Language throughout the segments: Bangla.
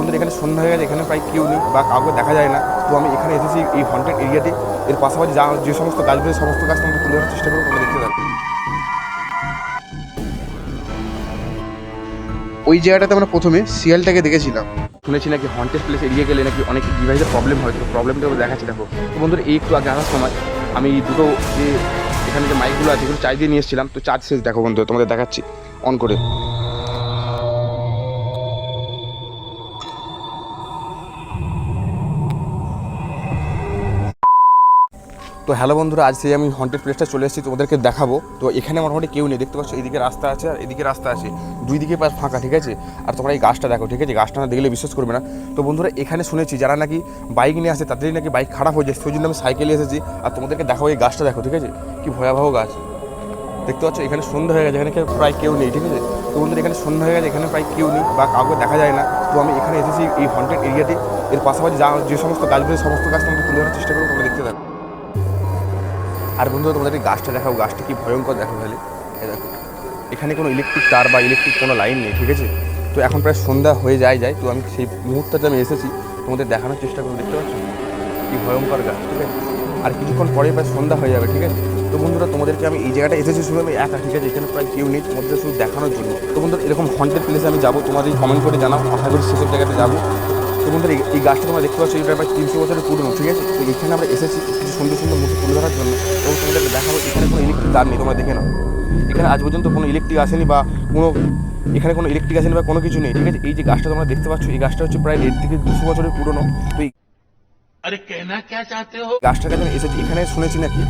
বন্ধুরা এখানে সন্ধ্যা হয়ে গেছে, এখানে প্রায় কেউ নেই বা কাউকে দেখা যায় না। তো আমি এখানে এসেছি এই হন্টেড এরিয়াতে। এর পাশাপাশি যে সমস্ত গাছগুলো সমস্ত গাছ তোমাকে তুলে ধরার চেষ্টা করবো, তোমরা দেখতে থাকো। ওই জায়গাটাতে আমরা প্রথমে শিয়ালটাকে দেখেছিলাম। শুনেছি নাকি হন্টেড প্লেস এরিয়া গেলে নাকি অনেক ডিভাইসের প্রবলেম হয়, তো প্রবলেমটা দেখাচ্ছি দেখো। তো বন্ধুরা এই একটু আগে আসার সময় আমি দুটো যে এখানে যে মাইকগুলো আছে এগুলো চার্জ দিয়ে নিয়ে এসেছিলাম। তো চার্জ শেষ দেখো বন্ধু, তোমাদের দেখাচ্ছি অন করে। তো হ্যালো বন্ধুরা, আজ সেই আমি হন্টেড প্লেসটা চলে এসেছি তোমাদেরকে দেখাবো। তো এখানে মোটামুটি কেউ নেই, দেখতে পাচ্ছ এদিকে রাস্তা আছে আর এদিকে রাস্তা আছে, দুই দিকে পাশ ফাঁকা, ঠিক আছে। আর তোমরা এই গাছটা দেখো, ঠিক আছে, গাছটা না দেখলে বিশ্বাস করবে না। তো বন্ধুরা এখানে শুনেছি যারা নাকি বাইক নিয়ে আসে তাদেরই নাকি বাইক খারাপ হয়ে যায়, সেই জন্য আমি সাইকেলে এসেছি। আর তোমাদেরকে দেখাবো এই গাছটা দেখো, ঠিক আছে, কি ভয়াবহ গাছ। দেখতে পাচ্ছ এখানে সন্ধ্যা হয়ে গেছে, এখানে প্রায় কেউ নেই, ঠিক আছে। তো বন্ধুরা এখানে সন্ধ্যা হয়ে গেছে, এখানে প্রায় কেউ নেই বা কাউকে দেখা যায় না। তো আমি এখানে এসেছি এই হন্টেড এরিয়াতে। এর পাশাপাশি যে সমস্ত গাছগুলো সমস্ত গাছ তোমাকে তুলে ধরার চেষ্টা করবো, তোমরা দেখতে থাকো। আর বন্ধুরা তোমাদের এই গাছটা দেখাও, গাছটা কি ভয়ঙ্কর দেখো খালি। দেখো এখানে কোনো ইলেকট্রিক তার বা ইলেকট্রিক কোনো লাইন নেই, ঠিক আছে। তো এখন প্রায় সন্ধ্যা হয়ে যায়। তো আমি সেই মুহূর্তটাতে আমি এসেছি তোমাদের দেখানোর চেষ্টা করবো। দেখতে পাচ্ছ কি ভয়ঙ্কর গাছ, ঠিক আছে। আর কিছুক্ষণ পরেই প্রায় সন্ধ্যা হয়ে যাবে, ঠিক আছে। তো বন্ধুরা তোমাদেরকে আমি এই জায়গাটা এসেছি শুধু আমি একা, ঠিক আছে, এখানে প্রায় কেউ নেই, তোমাদের শুধু দেখানোর জন্য। তো বন্ধুরা এরকম হন্টেড প্লেসে আমি যাবো, তোমাদের কমেন্ট করে জানাও, আশা করি সেসব জায়গাতে যাবো। তো বন্ধুরা এই গাছটা তোমরা দেখতে পাচ্ছ এটা প্রায় 300 বছরের পুরনো, ঠিক আছে। তো এখানে আমরা এসেছি কিছু সুন্দর সুন্দর মূর্তি তুলে ধরার জন্য, এবং তোমাদেরকে দেখাবো এখানে কোনো ইলেকট্রিক তার নেই, তোমরা দেখে নাও। এখানে আজ পর্যন্ত কোনো ইলেকট্রিক আসেনি বা এখানে কোনো ইলেকট্রিক আসেনি বা কোনো কিছু নেই, ঠিক আছে। এই যে গাছটা তোমরা দেখতে পাচ্ছ এই গাছটা হচ্ছে প্রায় 1.5 থেকে 200 বছরের পুরনো। তো এই গাছটাকে আমি এসেছি, এখানে শুনেছি নাকি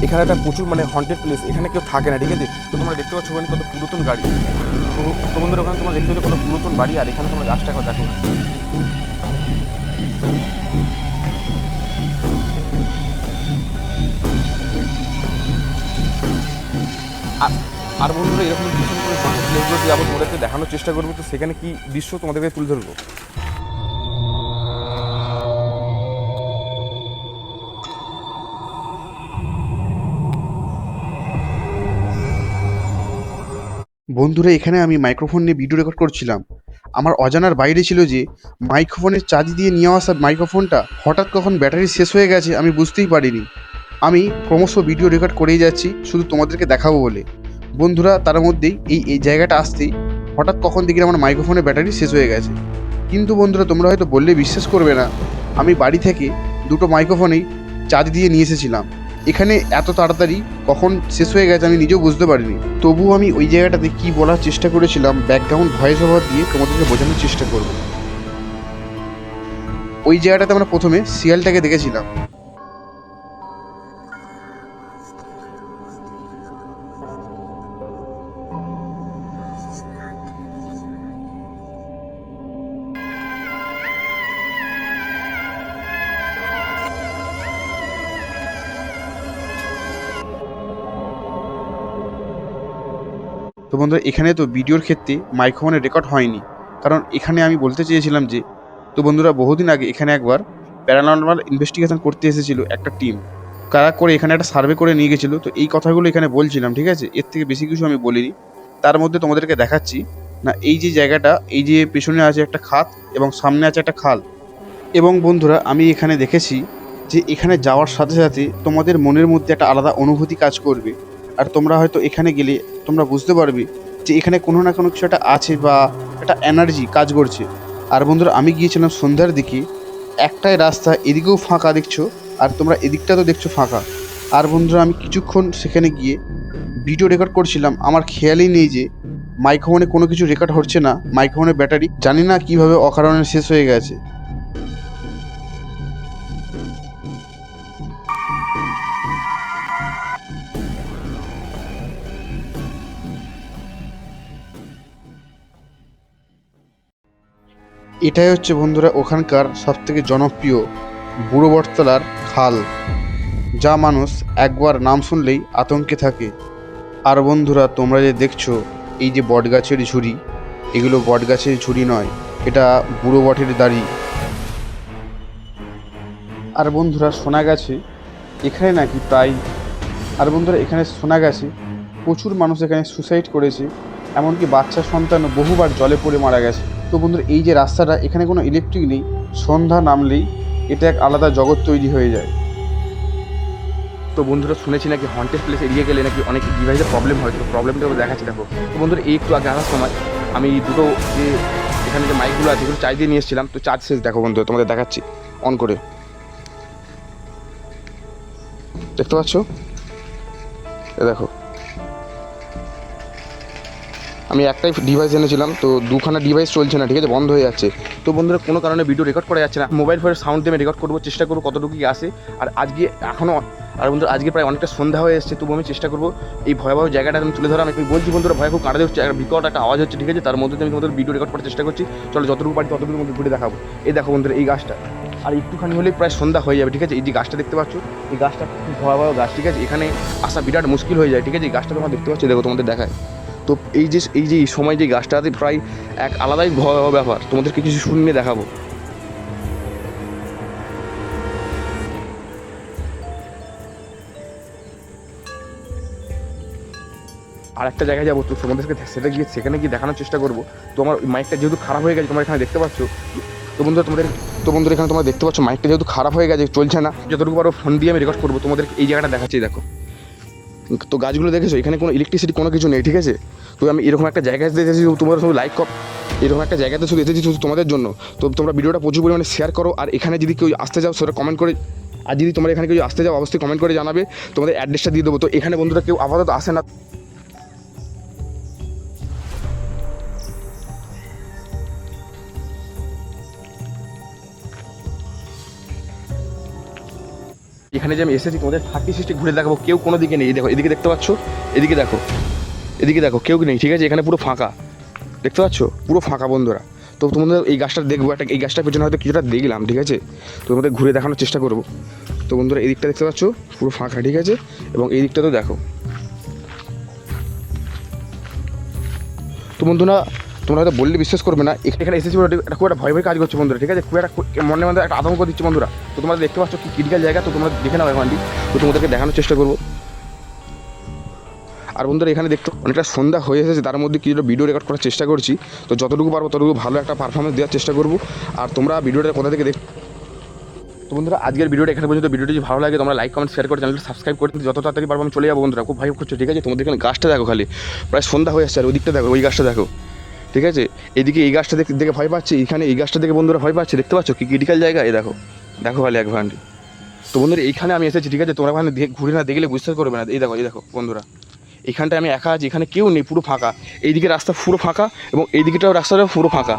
এখানে একটা প্রচুর হন্টেড প্লেস, এখানে কেউ থাকে না, ঠিক আছে। তো তোমরা দেখতে পাচ্ছ ওখানে কত পুরাতন গাড়ি। তো বন্ধুরা ওখানে তোমরা দেখতে পাচ্ছ কত পুরাতন বাড়ি, আর এখানে তোমরা গাছটাকে দেখো। আর বন্ধুরা এরকম কিছু করে প্লেসগুলোতে যাবো, তোমাদেরকে দেখানোর চেষ্টা করবো। তো সেখানে কি দৃশ্য তোমাদেরকে তুলে ধরবো। বন্ধুরা এখানে আমি মাইক্রোফোন নিয়ে ভিডিও রেকর্ড করছিলাম। আমার অজানার বাইরে ছিল যে মাইক্রোফোনের চার্জ দিয়ে নিয়ে আসা মাইক্রোফোনটা হঠাৎ কখন ব্যাটারি শেষ হয়ে গেছে আমি বুঝতেই পারিনি। আমি ক্রমশ ভিডিও রেকর্ড করেই যাচ্ছি শুধু তোমাদেরকে দেখাবো বলে। বন্ধুরা তার মধ্যেই এই জায়গাটা আসতেই হঠাৎ কখন দেখি আমার মাইক্রোফোনের ব্যাটারি শেষ হয়ে গেছে। কিন্তু বন্ধুরা তোমরা হয়তো বললে বিশ্বাস করবে না, আমি বাড়ি থেকে দুটো মাইক্রোফোনেই চার্জ দিয়ে নিয়ে এসেছিলাম। এখানে এত তাড়াতাড়ি কখন শেষ হয়ে গেছে আমি নিজেও বুঝতে পারিনি। তবুও আমি ওই জায়গাটাতে কি বলার চেষ্টা করেছিলাম ব্যাকগ্রাউন্ড ভয়েস ওভার দিয়ে তোমাদেরকে বোঝানোর চেষ্টা করব। ওই জায়গাটাতে আমরা প্রথমে শিয়ালটাকে দেখেছিলাম। তো বন্ধুরা এখানে তো ভিডিওর ক্ষেত্রে মাইক্রোফোনের রেকর্ড হয়নি, কারণ এখানে আমি বলতে চেয়েছিলাম যে, তো বন্ধুরা বহুদিন আগে এখানে একবার প্যারানর্মাল ইনভেস্টিগেশন করতে এসেছিল একটা টিম, কারা করে এখানে একটা সার্ভে করে নিয়ে গেছিলো। তো এই কথাগুলো এখানে বলছিলাম, ঠিক আছে, এর থেকে বেশি কিছু আমি বলিনি। তার মধ্যে তোমাদেরকে দেখাচ্ছি না এই যে জায়গাটা, এই যে পেছনে আছে একটা খাত এবং সামনে আছে একটা খাল। এবং বন্ধুরা আমি এখানে দেখেছি যে এখানে যাওয়ার সাথে সাথে তোমাদের মনের মধ্যে একটা আলাদা অনুভূতি কাজ করবে। আর তোমরা হয়তো এখানে গেলে তোমরা বুঝতে পারবে যে এখানে কোনো না কোনো কিছু একটা আছে বা একটা এনার্জি কাজ করছে। আর বন্ধুরা আমি গিয়েছিলাম সন্ধ্যার দিকে, একটাই রাস্তা, এদিকেও ফাঁকা দেখছো আর তোমরা এদিকটা তো দেখছো ফাঁকা। আর বন্ধুরা আমি কিছুক্ষণ সেখানে গিয়ে ভিডিও রেকর্ড করছিলাম, আমার খেয়ালই নেই যে মাইক্রোফোনে কোনো কিছু রেকর্ড হচ্ছে না, মাইক্রোফোনের ব্যাটারি জানি না কীভাবে অকারণে শেষ হয়ে গেছে। এটাই হচ্ছে বন্ধুরা ওখানকার সবথেকে জনপ্রিয় বুড়ো বটতলার খাল, যা মানুষ একবার নাম শুনলেই আতঙ্কে থাকে। আর বন্ধুরা তোমরা যে দেখছো এই যে বটগাছের ঝুড়ি, এগুলো বটগাছের ঝুড়ি নয়, এটা বুড়ো বটের দাড়ি। আর বন্ধুরা শোনা গেছে এখানে নাকি এখানে শোনা গেছে প্রচুর মানুষ এখানে সুসাইড করেছে, এমনকি বাচ্চা সন্তানও বহুবার জলে পড়ে মারা গেছে। তো বন্ধুরা এই যে রাস্তাটা, এখানে কোনো ইলেকট্রিক নেই, সন্ধ্যা নামলেই এটা এক আলাদা জগৎ তৈরি হয়ে যায়। তো বন্ধুরা শুনেছি নাকি হন্টেড প্লেস এড়িয়ে গেলে নাকি অনেক ডিভাইসের প্রবলেম হয়, তো প্রবলেমটা দেখাচ্ছি দেখো। তো বন্ধুরা এই একটু আগে আসার সময় আমি দুটো যে এখানে যে মাইকগুলো আছে এগুলো চার্জ দিয়ে নিয়ে এসেছিলাম, তো চার্জ শেষ দেখো বন্ধুরা, তোমাদের দেখাচ্ছি অন করে, দেখতে পাচ্ছ? এ দেখো, আমি একটাই ডিভাইস এনেছিলাম, তো দুখানা ডিভাইস চলছে না, ঠিক আছে, বন্ধ হয়ে যাচ্ছে। তো বন্ধুরা কোনো কারণে ভিডিও রেকর্ড করা যাচ্ছে না, মোবাইল ফোনের সাউন্ড দিয়ে আমি রেকর্ড করবো, চেষ্টা করবো কতটুকু কি আসে। আর আজকে এখনও, আর বন্ধুরা আজকে প্রায় অনেকটা সন্ধ্যা হয়ে এসেছে, তবু আমি চেষ্টা করবো এই ভয়াবহ জায়গাটা আমি তুলে ধরা। আমি বলছি বন্ধুরা, ভয় খুব কাঁটা হচ্ছে, একটা বিকট একটা আওয়াজ হচ্ছে, ঠিক আছে, তার মধ্যে আমি তোমাদের ভিডিও রেকর্ড করার চেষ্টা করছি। চলো যতটুকু পারি ততটুকু মধ্যে ঘুরে দেখাবো। এই দেখো বন্ধুরা এই গাছটা, আর একটুখানি হলেই প্রায় সন্ধ্যা হয়ে যাবে, ঠিক আছে। এই যে গাছটা দেখতে পাচ্ছ, এই গাছটা খুব ভয়াবহ গাছ, ঠিক আছে, এখানে আসা বিরাট মুশকিল হয়ে যায়, ঠিক আছে। এই গাছটা তোমরা দেখতে পাচ্ছ, দেখো তোমাদের দেখায়। তো এই সময় যে গাছটাতে প্রায় এক আলাদাই ভয়াবহ ব্যাপার, তোমাদেরকে কিছু শুনিয়ে দেখাবো। আর একটা জায়গায় যাবো, তো তোমাদেরকে সেখানে গিয়ে দেখানোর চেষ্টা করবো। তো আমার মাইকটা যেহেতু খারাপ হয়ে গেছে, তোমরা এখানে দেখতে পাচ্ছ, তো বন্ধুরা এখানে তোমরা দেখতে পাচ্ছ মাইকটা যেহেতু খারাপ হয়ে গেছে, চলছে না, যতটুকু পারো ফোন দিয়ে আমি রেকর্ড করবো। তোমাদেরকে এই জায়গাটা দেখাচ্ছি, দেখো তো গাছগুলো দেখেছো, এখানে কোনো ইলেকট্রিসিটি কোনো কিছু নেই, ঠিক আছে। তো আমি এরকম একটা জায়গায় এসেছি, তোমরা শুধু লাইক কর, এরকম একটা জায়গাতে শুধু এসেছি শুধু তোমাদের জন্য। তো তোমরা ভিডিওটা প্রচুর পরিমাণে শেয়ার করো, আর এখানে যদি কেউ আসতে যাও সেটা কমেন্ট করে, আর যদি তোমরা এখানে কেউ আসতে যাও অবশ্যই কমেন্ট করে জানাবে, তোমাদের অ্যাড্রেসটা দিয়ে দেবো। তো এখানে বন্ধুরা কেউ আপাতত আসে না। এখানে যে আমি এসেছি তোমাদের 30-60 ঘুরে দেখাবো, কেউ কোনো দিকে নেই। দেখো এদিকে দেখতে পাচ্ছ, এদিকে দেখো, এদিকে দেখো, কেউ নেই, ঠিক আছে, এখানে পুরো ফাঁকা, দেখতে পাচ্ছ, পুরো ফাঁকা বন্ধুরা। তো তোমাদের এই গাছটা দেখবো, একটা এই গাছটার পেছনে হয়তো কিছুটা দেখলাম, ঠিক আছে, তো তোমাদের ঘুরে দেখানোর চেষ্টা করবো। তো বন্ধুরা এই দিকটা দেখতে পাচ্ছ পুরো ফাঁকা, ঠিক আছে, এবং এই দিকটা তো দেখো। তো বন্ধুরা তোমরা হয়তো বললে বিশ্বাস করবে না, এখানে এসেছি বলে একটা খুব একটা ভয় কাজ করছে বন্ধুরা, ঠিক আছে, খুব একটা মনে মধ্যে একটা আতঙ্ক দিচ্ছে বন্ধুরা। তো তোমরা দেখতে পাচ্ছ কি ক্রিটিক্যাল জায়গা, তো তোমরা দেখে নাও এখানটি, তো তোমাদেরকে দেখানোর চেষ্টা করবো। আর বন্ধুরা এখানে দেখতে অনেকটা সন্ধ্যা হয়ে এসেছে, তার মধ্যে কিছুটা ভিডিও রেকর্ড করার চেষ্টা করছি, তো যতটুকু পারবো ততটুকু ভালো একটা পারফরমেন্স দেওয়ার চেষ্টা করবো। আর তোমরা ভিডিওটা কোথা থেকে তো বন্ধুরা আজকের ভিডিওটা এখানে পর্যন্ত। ভিডিওটি যদি ভালো লাগে তোমরা লাইক কমেন্ট শেয়ার করে চ্যানেলটা সাবস্ক্রাইব করে দিতে, যত তাড়াতাড়ি পারবো আমি চলে যাবো বন্ধুরা, খুব ভয় করছো, ঠিক আছে। তোমাদের এখানে গাছটা দেখো, খালি প্রায় সন্ধ্যা হয়ে আসছে, আর ওই দিকটা দেখো, ওই গাছটা দেখো, ঠিক আছে, এদিকে এই গাছটা দেখে ভয় পাচ্ছে, এখানে এই গাছটা দেখে বন্ধুরা ভয় পাচ্ছে, দেখতে পাচ্ছ কি ক্রিটিক্যাল জায়গা, এই দেখো, দেখো খালি এক ভান্ডি। তো বন্ধুরা এইখানে আমি এসেছি, ঠিক আছে, তোমরা ওখানে ঘুরে না দেখলে বিশ্বাস করবে না। এই দেখো বন্ধুরা, এখানটায় আমি একা আছি, এখানে কেউ নেই, পুরো ফাঁকা, এইদিকে রাস্তা পুরো ফাঁকা, এবং এইদিকেটাও রাস্তাটাও পুরো ফাঁকা।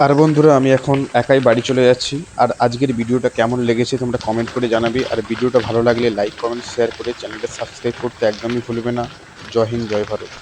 আর বন্ধুরা আমি এখন একাই বাড়ি চলে যাচ্ছি। আর আজকের ভিডিওটা কেমন লেগেছে তোমরা কমেন্ট করে জানাবে। আর ভিডিওটা ভালো লাগলে লাইক কমেন্ট শেয়ার করে চ্যানেলটা সাবস্ক্রাইব করতে একদমই ভুলবে না। জয় হিন্দ, জয় ভারত।